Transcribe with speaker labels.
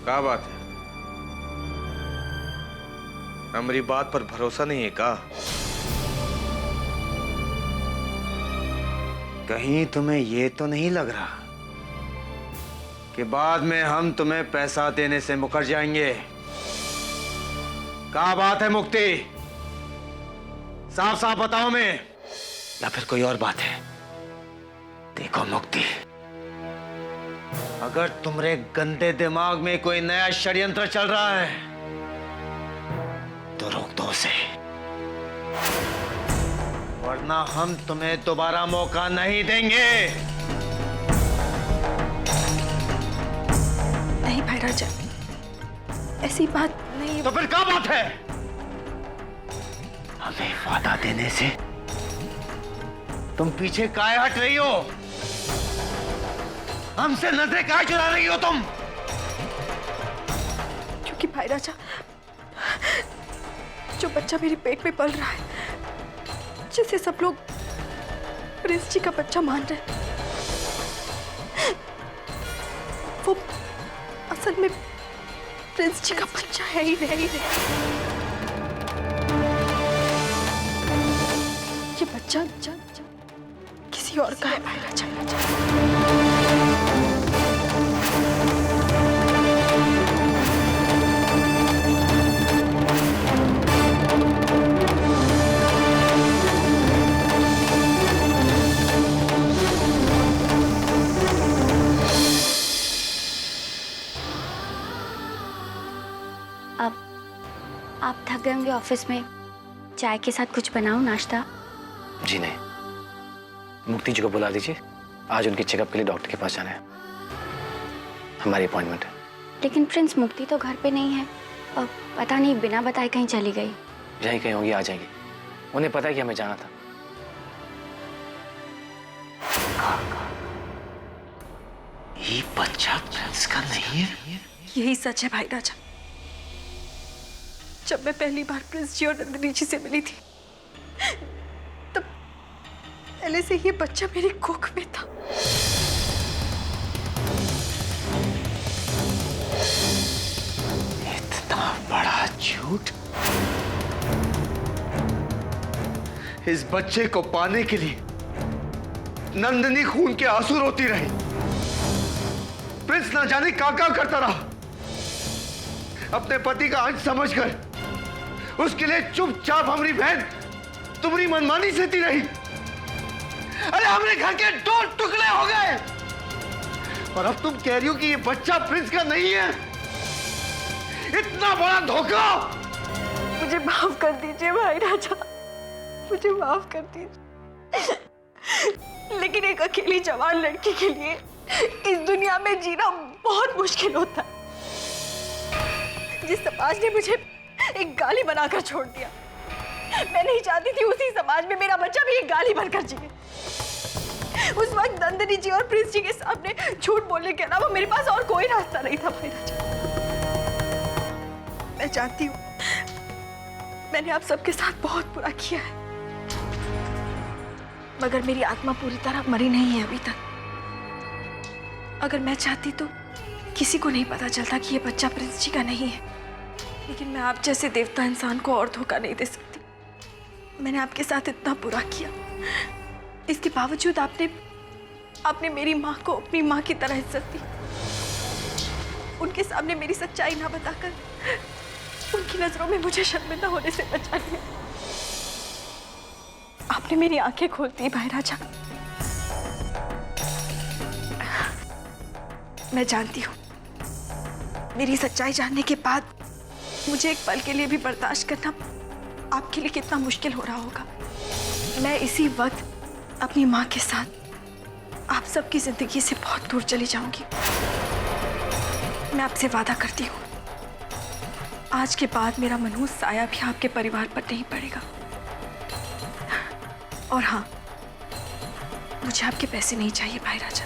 Speaker 1: क्या बात है? हमारी बात पर भरोसा नहीं है का? कहीं तुम्हें ये तो नहीं लग रहा कि बाद में हम तुम्हें पैसा देने से मुकर जाएंगे? क्या बात है मुक्ति? साफ साफ बताओ मैं, या फिर कोई और बात है? देखो मुक्ति, अगर तुम्हारे गंदे दिमाग में कोई नया षड्यंत्र चल रहा है तो रोक दो उसे, वरना हम तुम्हें दोबारा मौका नहीं देंगे।
Speaker 2: नहीं भाई राजा, ऐसी बात नहीं।
Speaker 1: तो फिर क्या बात है? हमें वादा देने से तुम पीछे काहे हट रही हो? हमसे नजरें काहे चुरा रही हो तुम?
Speaker 2: क्योंकि भाई राजा, जो बच्चा मेरे पेट में पल रहा है, जिसे सब लोग प्रिंस जी का बच्चा मान रहे हैं, वो असल में प्रिंस जी का बच्चा है ही नहीं। ये बच्चा किसी और का है भाई राजा।
Speaker 3: आप थक गए होंगे ऑफिस में, चाय के साथ कुछ बनाऊं नाश्ता?
Speaker 4: जी नहीं, मुक्ति जी को बुला दीजिए, आज उनके चेकअप के लिए डॉक्टर के पास जाना है, हमारी अपॉइंटमेंट है।
Speaker 3: लेकिन प्रिंस, मुक्ति तो घर पे नहीं है और पता नहीं बिना बताए कहीं चली गई।
Speaker 4: यहीं कहीं होंगी, आ जाएगी। उन्हें पता है कि हमें जाना था।
Speaker 1: ये बच्चा प्रिंस का नहीं है?
Speaker 2: यही सच है भाई राजा। जब मैं पहली बार प्रिंस जी और नंदिनी जी से मिली थी, तब पहले से ये बच्चा मेरी कोख में था।
Speaker 1: इतना बड़ा झूठ! इस बच्चे को पाने के लिए नंदिनी खून के आंसू रोती रही, प्रिंस ना जाने क्या करता रहा, अपने पति का अंश समझकर उसके लिए चुपचाप हमारी बहन तुम्हारी मनमानी सहती रही। अरे हमारे घर के 2 टुकड़े हो गए और अब तुम कह रही हो कि ये बच्चा प्रिंस का नहीं है? इतना बड़ा धोखा!
Speaker 2: मुझे माफ कर दीजिए भाई राजा, मुझे माफ कर दीजिए, लेकिन एक अकेली जवान लड़की के लिए इस दुनिया में जीना बहुत मुश्किल होता है। जिस समाज ने मुझे एक गाली बनाकर छोड़ दिया, मैं नहीं चाहती थी उसी समाज में मेरा बच्चा भी एक गाली बनकर जिए। उस वक्त नंदिनी जी और प्रिंस जी के सामने झूठ बोलने के अलावा मेरे पास और कोई रास्ता नहीं था भाई राजा। मैं जानती हूँ मैंने आप सबके साथ बहुत बुरा किया है, मगर मेरी आत्मा पूरी तरह मरी नहीं है अभी तक। अगर मैं चाहती तो किसी को नहीं पता चलता कि ये बच्चा प्रिंस जी का नहीं है, लेकिन मैं आप जैसे देवता इंसान को और धोखा नहीं दे सकती। मैंने आपके साथ इतना बुरा किया, इसके बावजूद आपने मेरी माँ को अपनी माँ की तरह इज्जत दी। उनके सामने मेरी सच्चाई ना बताकर उनकी नजरों में मुझे शर्मिंदा होने से बचा लिया। आपने मेरी आंखें खोल दी भाई राजा। मैं जानती हूँ मेरी सच्चाई जानने के बाद मुझे एक पल के लिए भी बर्दाश्त करना आपके लिए कितना मुश्किल हो रहा होगा। मैं इसी वक्त अपनी माँ के साथ आप सबकी जिंदगी से बहुत दूर चली जाऊंगी। मैं आपसे वादा करती हूँ, आज के बाद मेरा मनहूस साया भी आपके परिवार पर नहीं पड़ेगा। और हाँ, मुझे आपके पैसे नहीं चाहिए भाई राजा।